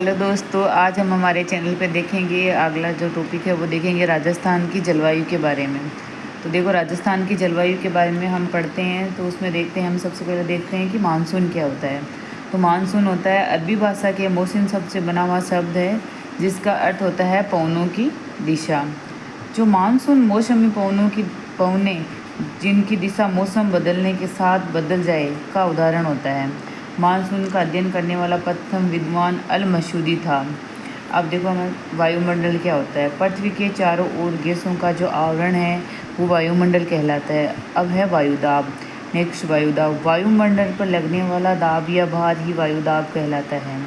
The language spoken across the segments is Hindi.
हेलो दोस्तों, आज हम हमारे चैनल पे देखेंगे अगला जो टॉपिक है वो देखेंगे राजस्थान की जलवायु के बारे में। तो देखो, राजस्थान की जलवायु के बारे में हम पढ़ते हैं तो उसमें देखते हैं, हम सबसे पहले देखते हैं कि मानसून क्या होता है। तो मानसून होता है अरबी भाषा के मौसम शब्द से बना हुआ शब्द है जिसका अर्थ होता है पवनों की दिशा। जो मानसून मौसमी पवने जिनकी दिशा मौसम बदलने के साथ बदल जाए का उदाहरण होता है। मानसून का अध्ययन करने वाला प्रथम विद्वान अल मसूदी था। अब देखो, हमें वायुमंडल क्या होता है। पृथ्वी के चारों ओर गैसों का जो आवरण है वो वायुमंडल कहलाता है। अब है वायुदाब। नेक्स्ट, वायुदाब वायुमंडल पर लगने वाला दाब या भार ही वायुदाब कहलाता है।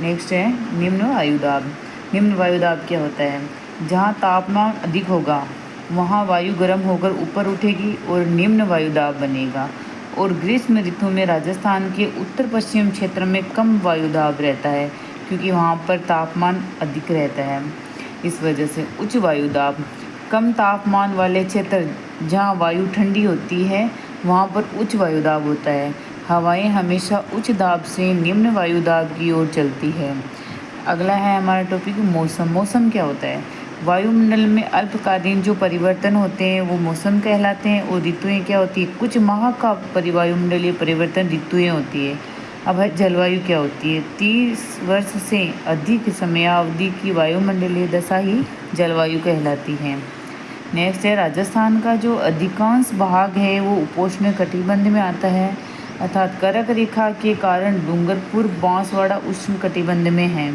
नेक्स्ट है निम्न वायुदाब। निम्न वायुदाब क्या होता है। जहाँ तापमान अधिक होगा वहाँ वायु गर्म होकर ऊपर उठेगी और निम्न वायुदाब बनेगा। और ग्रीष्म ऋतु में राजस्थान के उत्तर पश्चिम क्षेत्र में कम वायुदाब रहता है क्योंकि वहाँ पर तापमान अधिक रहता है। इस वजह से उच्च वायुदाब। कम तापमान वाले क्षेत्र जहाँ वायु ठंडी होती है वहाँ पर उच्च वायुदाब होता है। हवाएं हमेशा उच्च दाब से निम्न वायुदाब की ओर चलती है। अगला है हमारा टॉपिक मौसम। मौसम क्या होता है। वायुमंडल में अल्पकालीन जो परिवर्तन होते हैं वो मौसम कहलाते हैं। और ऋतुएं क्या होती है। कुछ माह का वायुमंडलीय परिवर्तन ऋतुएं होती है। अब है जलवायु क्या होती है। 30 वर्ष से अधिक समयावधि की वायुमंडलीय दशा ही जलवायु कहलाती है। नेक्स्ट है राजस्थान का जो अधिकांश भाग है वो उपोष्ण कटिबंध में आता है, अर्थात कर्क रेखा के कारण डूंगरपुर बांसवाड़ा उष्ण कटिबंध में है।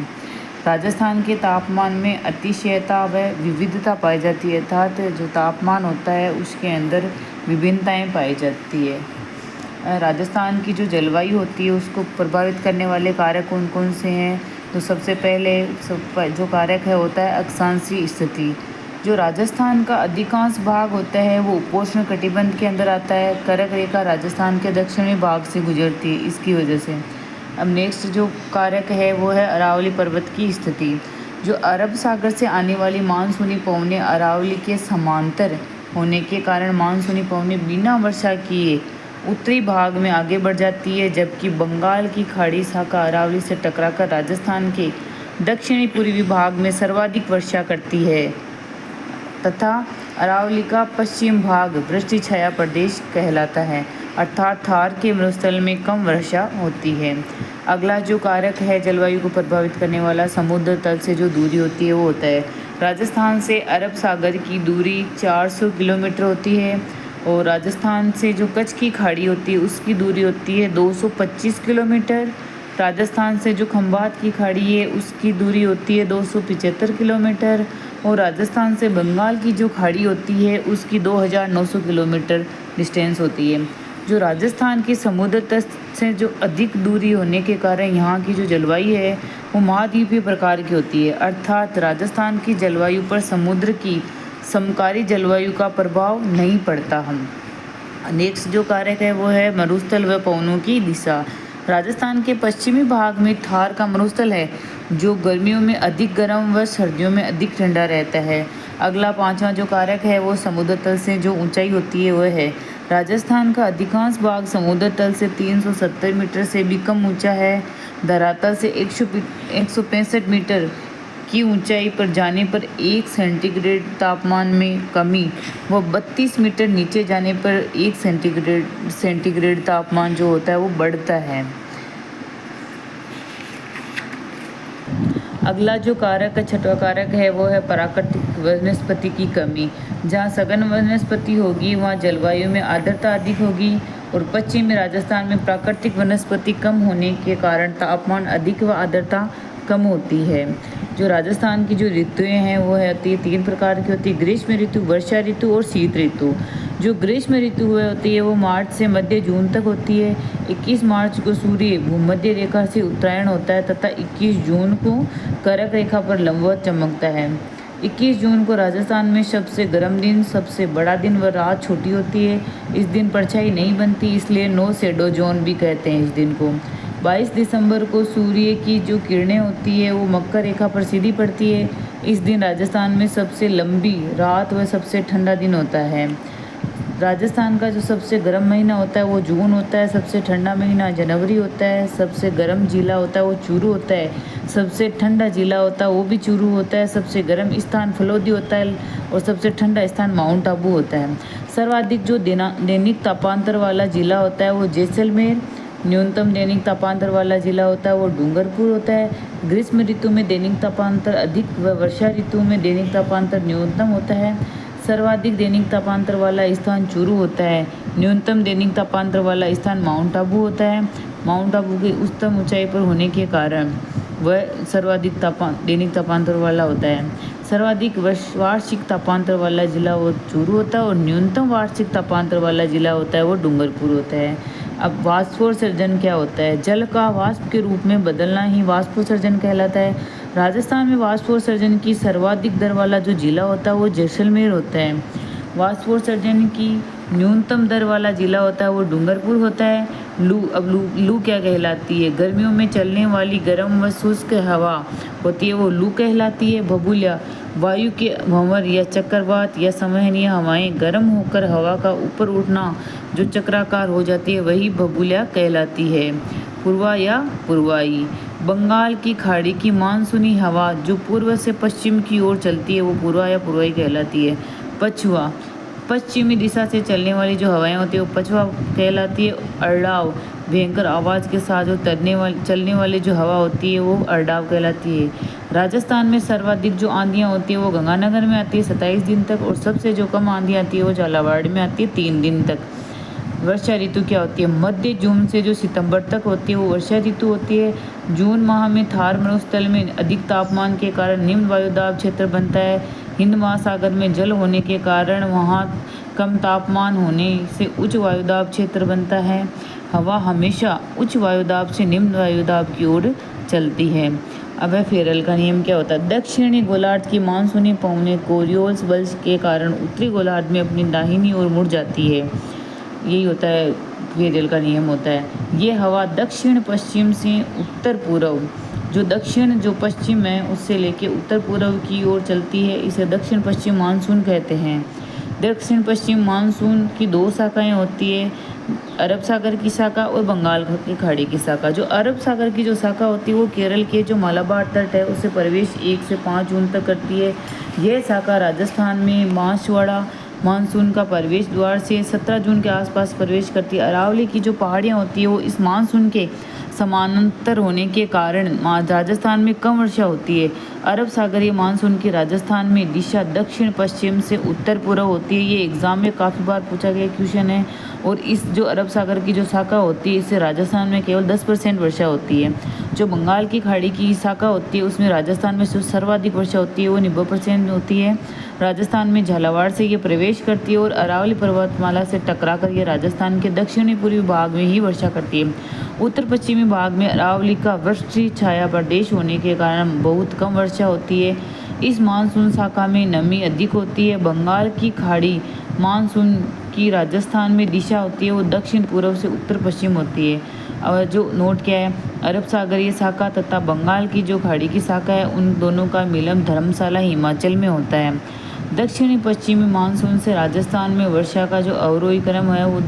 राजस्थान के तापमान में अतिशयता व विविधता पाई जाती है, अर्थात जो तापमान होता है उसके अंदर विभिन्नताएं पाई जाती है। राजस्थान की जो जलवायु होती है उसको प्रभावित करने वाले कारक कौन कौन से हैं। तो सबसे पहले जो कारक है होता है अक्षांशीय स्थिति। जो राजस्थान का अधिकांश भाग होता है वो उपोष्ण कटिबंध के अंदर आता है। कर्क रेखा राजस्थान के दक्षिणी भाग से गुजरती है, इसकी वजह से। अब नेक्स्ट जो कारक है वो है अरावली पर्वत की स्थिति। जो अरब सागर से आने वाली मानसूनी पवनें अरावली के समांतर होने के कारण मानसूनी पवनें बिना वर्षा किए उत्तरी भाग में आगे बढ़ जाती है, जबकि बंगाल की खाड़ी शाखा अरावली से टकराकर राजस्थान के दक्षिणी पूर्वी भाग में सर्वाधिक वर्षा करती है तथा अरावली का पश्चिम भाग वृष्टि छाया प्रदेश कहलाता है, अर्थात थार के मरुस्थल में कम वर्षा होती है। अगला जो कारक है जलवायु को प्रभावित करने वाला समुद्र तल से जो दूरी होती है वो होता है। राजस्थान से अरब सागर की दूरी 400 किलोमीटर होती है और राजस्थान से जो कच्छ की खाड़ी होती है उसकी दूरी होती है 225 किलोमीटर। राजस्थान से जो खंभात की खाड़ी है उसकी दूरी होती है 275 किलोमीटर और राजस्थान से बंगाल की जो खाड़ी होती है उसकी 2900 किलोमीटर डिस्टेंस होती है। जो राजस्थान की समुद्र तट से जो अधिक दूरी होने के कारण यहाँ की जो जलवायु है वो महाद्वीपीय प्रकार की होती है, अर्थात राजस्थान की जलवायु पर समुद्र की समकारी जलवायु का प्रभाव नहीं पड़ता। हम नेक्स्ट जो कारक है वो है मरुस्थल व पवनों की दिशा। राजस्थान के पश्चिमी भाग में थार का मरुस्थल है जो गर्मियों में अधिक गर्म व सर्दियों में अधिक ठंडा रहता है। अगला पांचवा जो कारक है वो समुद्र तल से जो ऊंचाई होती है वह है। राजस्थान का अधिकांश भाग समुद्र तल से 370 मीटर से भी कम ऊंचा है। धरातल से 165 मीटर की ऊंचाई पर जाने पर 1 सेंटीग्रेड तापमान में कमी व 32 मीटर नीचे जाने पर 1 सेंटीग्रेड तापमान जो होता है वो बढ़ता है। अगला जो कारक छठवां कारक है वो है प्राकृतिक वनस्पति की कमी। जहाँ सघन वनस्पति होगी वहाँ जलवायु में आर्द्रता अधिक होगी और पश्चिमी राजस्थान में प्राकृतिक वनस्पति कम होने के कारण तापमान अधिक व आर्द्रता कम होती है। जो राजस्थान की जो ऋतुएं हैं वो होती है 3 प्रकार की होती है, ग्रीष्म ऋतु, वर्षा ऋतु और शीत ऋतु। जो ग्रीष्म ऋतु होती है वो मार्च से मध्य जून तक होती है। 21 मार्च को सूर्य भूमध्य रेखा से उत्तरायण होता है तथा 21 जून को कर्क रेखा पर लंबवत चमकता है। 21 जून को राजस्थान में सबसे गर्म दिन, सबसे बड़ा दिन व रात छोटी होती है। इस दिन परछाई नहीं बनती, इसलिए नो शेडो जोन भी कहते हैं इस दिन को। 22 दिसंबर को सूर्य की जो किरणें होती है वो मकर रेखा पर सीधी पड़ती है। इस दिन राजस्थान में सबसे लंबी रात व सबसे ठंडा दिन होता है। राजस्थान का जो सबसे गर्म महीना होता है वो जून होता है, सबसे ठंडा महीना जनवरी होता है, सबसे गर्म जिला होता है वो चूरू होता है, सबसे ठंडा जिला होता है वो भी चूरू होता है, सबसे गर्म स्थान फलोदी होता है और सबसे ठंडा स्थान माउंट आबू होता है। सर्वाधिक जो दैनिक तापांतर वाला जिला होता है वो जैसलमेर, न्यूनतम दैनिक तापांतर वाला जिला होता है वो डूंगरपुर होता है। ग्रीष्म ऋतु में दैनिक तापांतर अधिक व वर्षा ऋतु में दैनिक तापांतर न्यूनतम होता है। सर्वाधिक दैनिक तापांतर वाला स्थान चूरू होता है। न्यूनतम दैनिक तापांतर वाला स्थान माउंट आबू होता है। माउंट आबू की उच्चतम ऊंचाई पर होने के कारण वह सर्वाधिक दैनिक तापांतर वाला होता है। सर्वाधिक वार्षिक तापांतर वाला जिला वो चूरू होता है और न्यूनतम वार्षिक तापांतर वाला जिला होता है वो डूंगरपुर होता है। अब वाष्पोत्सर्जन क्या होता है? जल का वाष्प के रूप में बदलना ही वाष्पोत्सर्जन कहलाता है। राजस्थान में वाष्पोत्सर्जन की सर्वाधिक दर वाला जो जिला होता है वो जैसलमेर होता है। वाष्पोत्सर्जन की न्यूनतम दर वाला जिला होता है वो डूंगरपुर होता है। लू क्या कहलाती है? गर्मियों में चलने वाली गर्म व शुष्क हवा होती है वो लू कहलाती है। भभूल्या वायु के भंवर या चक्रवात या संवहनीय हवाएं गर्म होकर हवा का ऊपर उठना जो चक्राकार हो जाती है वही भभूल्या कहलाती है। पूर्वा या पूर्वाई बंगाल की खाड़ी की मानसूनी हवा जो पूर्व से पश्चिम की ओर चलती है वो पूर्वा या पूर्वाई कहलाती है। पछुआ पश्चिमी दिशा से चलने वाली जो हवाएं होती है वो पछुआ कहलाती है। अरडाव भयंकर आवाज़ के साथ जो चलने वाली जो हवा होती है वो अरडाव कहलाती है। राजस्थान में सर्वाधिक जो आंधियाँ होती है वो गंगानगर में आती है 27 दिन तक और सबसे जो कम आंधी आती है वो झालावाड़ में आती है 3 दिन तक। वर्षा ऋतु क्या होती है? मध्य जून से जो सितंबर तक होती है वो वर्षा ऋतु होती है। जून माह में थार मरुस्थल में अधिक तापमान के कारण निम्न वायुदाब क्षेत्र बनता है। हिंद महासागर में जल होने के कारण वहाँ कम तापमान होने से उच्च वायुदाब क्षेत्र बनता है। हवा हमेशा उच्च वायुदाब से निम्न वायुदाब की ओर चलती है। अब है फेरल का नियम क्या होता है? दक्षिणी गोलार्ध की मानसूनी पवनें कोरियोल्स बल के कारण उत्तरी गोलार्ध में अपनी दाहिनी ओर मुड़ जाती है। यही होता है फेरल का नियम होता है। ये हवा दक्षिण पश्चिम से उत्तर पूर्व जो पश्चिम है उससे लेके उत्तर पूर्व की ओर चलती है, इसे दक्षिण पश्चिम मानसून कहते हैं। दक्षिण पश्चिम मानसून की 2 शाखाएं होती है, अरब सागर की शाखा और बंगाल की खाड़ी की शाखा। जो अरब सागर की जो शाखा होती है वो केरल के जो मलाबार तट है उससे प्रवेश 1 से 5 जून तक करती है। यह शाखा राजस्थान में बांसवाड़ा मानसून का प्रवेश द्वार से 17 जून के आसपास प्रवेश करती है। अरावली की जो पहाड़ियाँ होती है वो इस मानसून के समानांतर होने के कारण राजस्थान में कम वर्षा होती है। अरब सागरीय मानसून की राजस्थान में दिशा दक्षिण पश्चिम से उत्तर पूर्व होती है। ये एग्जाम में काफ़ी बार पूछा गया क्वेश्चन है। और इस जो अरब सागर की जो शाखा होती है इससे राजस्थान में केवल 10% वर्षा होती है। जो बंगाल की खाड़ी की शाखा होती है उसमें राजस्थान में जो सर्वाधिक वर्षा होती है वो 90% होती है। राजस्थान में झालावाड़ से ये प्रवेश करती है और अरावली पर्वतमाला से टकराकर ये राजस्थान के दक्षिणी पूर्वी भाग में ही वर्षा करती है। उत्तर पश्चिमी भाग में अरावली का वृष्टि छाया प्रदेश होने के कारण बहुत कम वर्षा होती है। इस मानसून शाखा में नमी अधिक होती है। बंगाल की खाड़ी मानसून की राजस्थान में दिशा होती है वो दक्षिण पूर्व से उत्तर पश्चिम होती है। और जो नोट क्या है, अरब सागरीय शाखा तथा बंगाल की जो खाड़ी की शाखा है उन दोनों का मिलन धर्मशाला हिमाचल में होता है। दक्षिणी पश्चिमी मानसून से राजस्थान में वर्षा का जो अवरोही क्रम है वो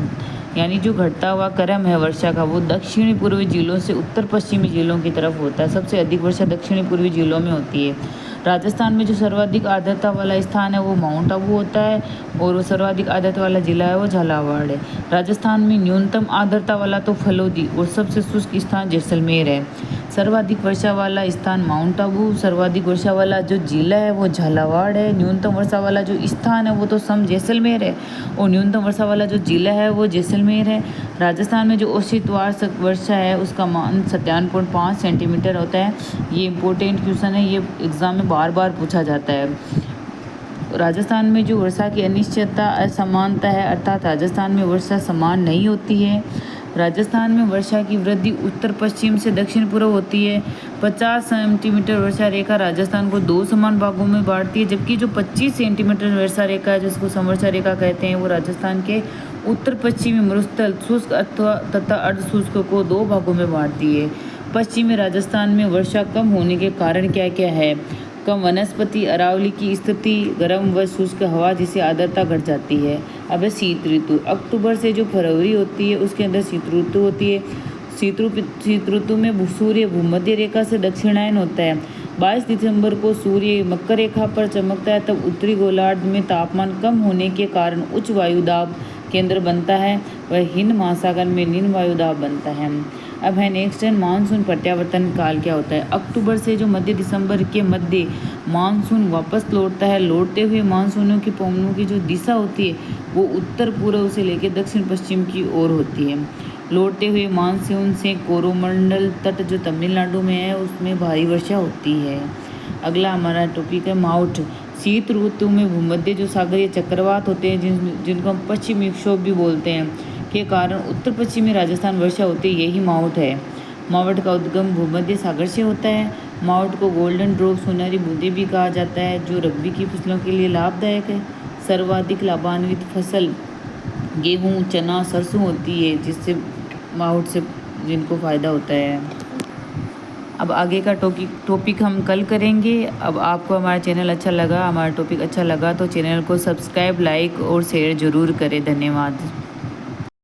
यानी जो घटता हुआ क्रम है वर्षा का वो दक्षिणी पूर्वी जिलों से उत्तर पश्चिमी जिलों की तरफ होता है। सबसे अधिक वर्षा दक्षिणी पूर्वी जिलों में होती है। राजस्थान में जो सर्वाधिक आर्द्रता वाला स्थान है वो माउंट आबू होता है और वो सर्वाधिक आर्द्रता वाला जिला है वो झालावाड़ है। राजस्थान में न्यूनतम आर्द्रता वाला तो फलोदी और सबसे शुष्क स्थान जैसलमेर है। सर्वाधिक वर्षा वाला स्थान माउंट आबू, सर्वाधिक वर्षा वाला जो जिला है वो झालावाड़ है। न्यूनतम वर्षा वाला जो स्थान है वो तो सम जैसलमेर है और न्यूनतम वर्षा वाला जो जिला है वो जैसलमेर है। राजस्थान में जो औसत वार्षिक वर्षा है उसका मान 57.5 सेंटीमीटर होता है। ये इम्पोर्टेंट क्वेश्चन है, ये एग्जाम में बार बार पूछा जाता है। राजस्थान में जो वर्षा की अनिश्चितता असमानता है अर्थात राजस्थान में वर्षा समान नहीं होती है। राजस्थान में वर्षा की वृद्धि उत्तर पश्चिम से दक्षिण पूर्व होती है। 50 सेंटीमीटर वर्षा रेखा राजस्थान को 2 समान भागों में बांटती है, जबकि जो 25 सेंटीमीटर वर्षा रेखा है जिसको समवर्षा रेखा कहते हैं वो राजस्थान के उत्तर पश्चिमी मरुस्थल शुष्क अथवा तथा अर्धशुष्क को 2 भागों में बांटती है। पश्चिमी राजस्थान में वर्षा कम होने के कारण क्या क्या है? कम वनस्पति, अरावली की स्थिति, गर्म व शुष्क हवा जिससे आर्द्रता घट जाती है। अब है शीत ऋतु, अक्टूबर से जो फरवरी होती है उसके अंदर शीत ऋतु होती है। शीत ऋतु में सूर्य भूमध्य रेखा से दक्षिणायन होता है। 22 दिसंबर को सूर्य मकर रेखा पर चमकता है, तब उत्तरी गोलार्ध में तापमान कम होने के कारण उच्च वायुदाब केंद्र बनता है, वह हिंद महासागर में निम्न वायुदाब बनता है। अब है नेक्स्ट है मानसून प्रत्यावर्तन काल क्या होता है। अक्टूबर से जो मध्य दिसंबर के मध्य मानसून वापस लौटता है। लौटते हुए मानसूनों की पवनों की जो दिशा होती है वो उत्तर पूर्व से लेकर दक्षिण पश्चिम की ओर होती है। लौटते हुए मानसून से कोरोमंडल तट जो तमिलनाडु में है उसमें भारी वर्षा होती है। अगला हमारा टॉपिक है माउट। शीत ऋतु में भूमध्य जो सागरीय चक्रवात होते हैं जिनको हम पश्चिमी विक्षोभ भी बोलते हैं के कारण उत्तर पश्चिमी राजस्थान वर्षा होती है, यही माउट है। मावट का उद्गम भूमध्य सागर से होता है। मावट को गोल्डन ड्रॉप सुनहरी बूंदे भी कहा जाता है, जो रबी की फसलों के लिए लाभदायक है। सर्वाधिक लाभान्वित फसल गेहूँ, चना, सरसों होती है, जिससे मावट से जिनको फ़ायदा होता है। अब आगे का टॉपिक हम कल करेंगे। अब आपको हमारा चैनल अच्छा लगा, हमारा टॉपिक अच्छा लगा तो चैनल को सब्सक्राइब, लाइक और शेयर ज़रूर करें। धन्यवाद।